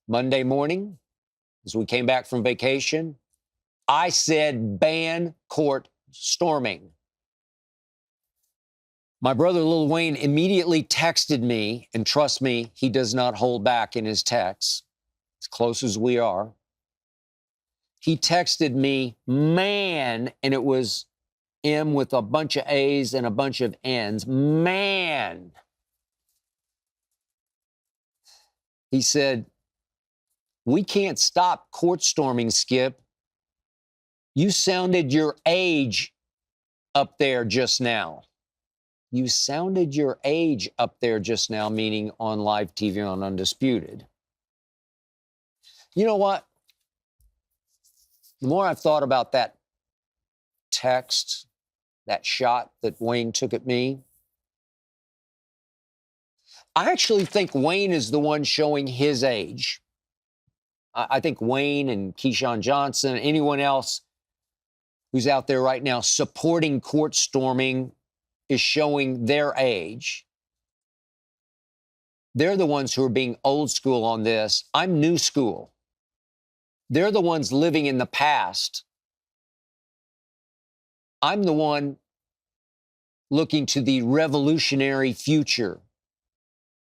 Monday morning, as we came back from vacation, I said ban court storming. My brother Lil Wayne immediately texted me, and trust me, he does not hold back in his texts, as close as we are. He texted me, man, and it was M with a bunch of A's and a bunch of N's. Man. He said, we can't stop court storming, Skip. You sounded your age up there just now. You sounded your age up there just now, meaning on live TV on Undisputed. You know what? The more I've thought about that text, that shot that Wayne took at me, I actually think Wayne is the one showing his age. I think Wayne and Keyshawn Johnson, anyone else who's out there right now supporting court storming is showing their age. They're the ones who are being old school on this. I'm new school. They're the ones living in the past. I'm the one looking to the revolutionary future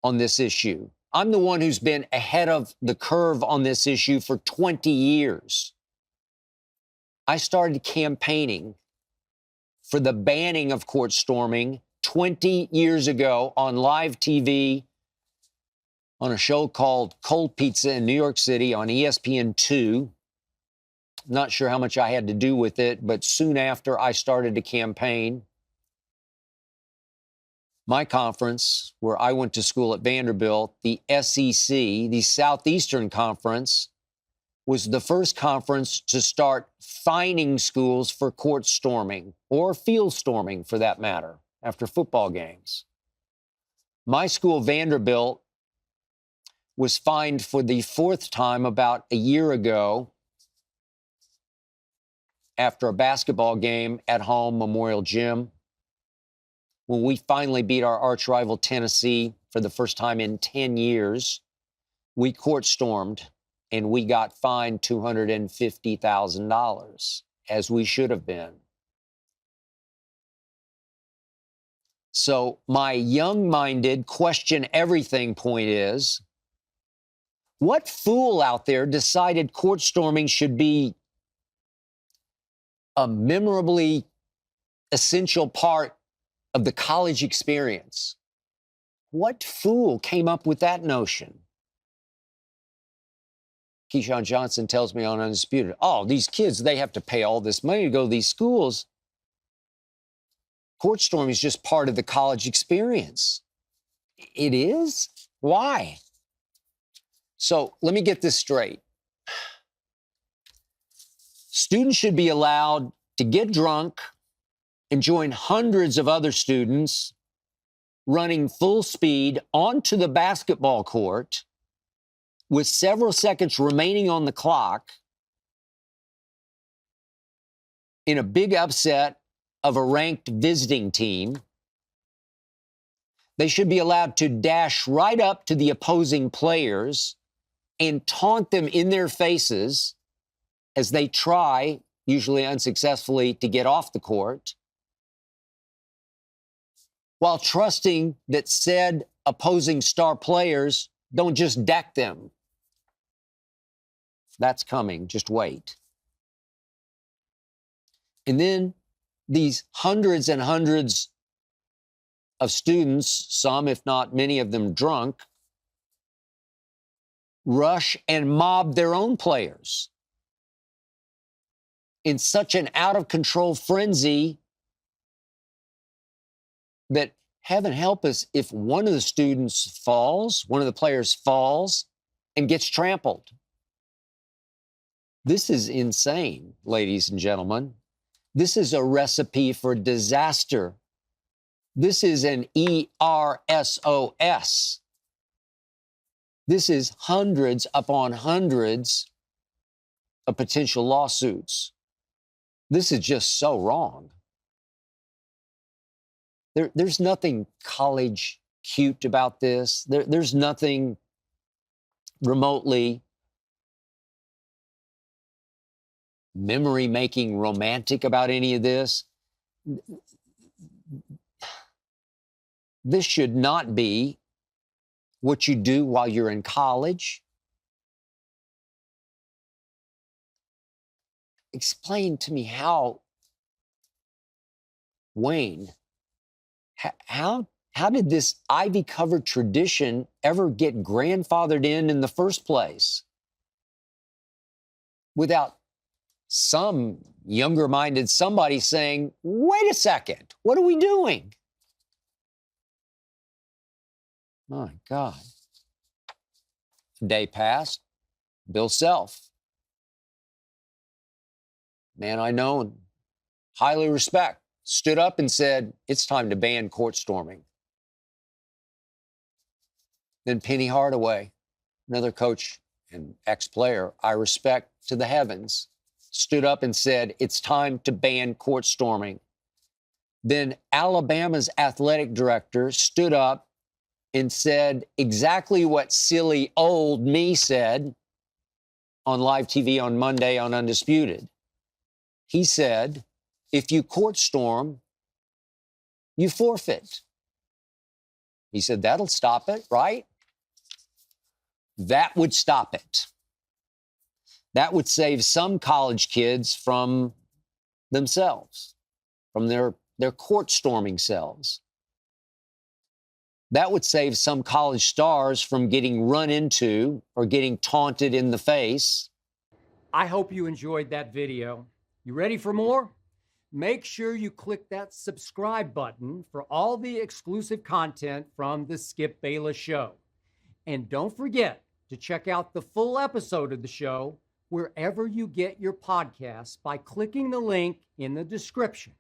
on this issue. I'm the one who's been ahead of the curve on this issue for 20 years. I started campaigning for the banning of court storming 20 years ago on live TV on a show called Cold Pizza in New York City on ESPN2. Not sure how much I had to do with it, but soon after I started to campaign. My conference, where I went to school at Vanderbilt, the SEC, the Southeastern Conference, was the first conference to start fining schools for court storming, or field storming for that matter, after football games. My school, Vanderbilt, was fined for the fourth time about a year ago after a basketball game at home, Memorial Gym, when we finally beat our arch rival Tennessee for the first time in 10 years. We court stormed and we got fined $250,000, as we should have been. So my young-minded question everything point is, what fool out there decided court storming should be a memorably essential part of the college experience? What fool came up with that notion? Keyshawn Johnson tells me on Undisputed, oh, these kids, they have to pay all this money to go to these schools. Court storming is just part of the college experience. It is? Why? So let me get this straight. Students should be allowed to get drunk and join hundreds of other students running full speed onto the basketball court with several seconds remaining on the clock in a big upset of a ranked visiting team. They should be allowed to dash right up to the opposing players and taunt them in their faces as they try, usually unsuccessfully, to get off the court, while trusting that said opposing star players don't just deck them. That's coming, just wait. And then these hundreds and hundreds of students, some if not many of them drunk, rush and mob their own players in such an out-of-control frenzy that, heaven help us, if one of the students falls, one of the players falls and gets trampled. This is insane, ladies and gentlemen. This is a recipe for disaster. This is an ERSOS. This is hundreds upon hundreds of potential lawsuits. This is just so wrong. There's nothing college cute about this. There's nothing remotely memory making romantic about any of this. This should not be what you do while you're in college. Explain to me how, Wayne, how did this ivy-covered tradition ever get grandfathered in the first place without some younger-minded somebody saying, wait a second, what are we doing? My God. A day passed. Bill Self, man I know and highly respect, stood up and said, it's time to ban court storming. Then Penny Hardaway, another coach and ex-player I respect to the heavens, stood up and said, it's time to ban court storming. Then Alabama's athletic director stood up and said exactly what silly old me said on live TV on Monday on Undisputed. He said, if you court storm, you forfeit. He said, that'll stop it, right? That would stop it. That would save some college kids from themselves, from their court storming selves. That would save some college stars from getting run into or getting taunted in the face. I hope you enjoyed that video. You ready for more? Make sure you click that subscribe button for all the exclusive content from the Skip Bayless Show. And don't forget to check out the full episode of the show wherever you get your podcasts by clicking the link in the description.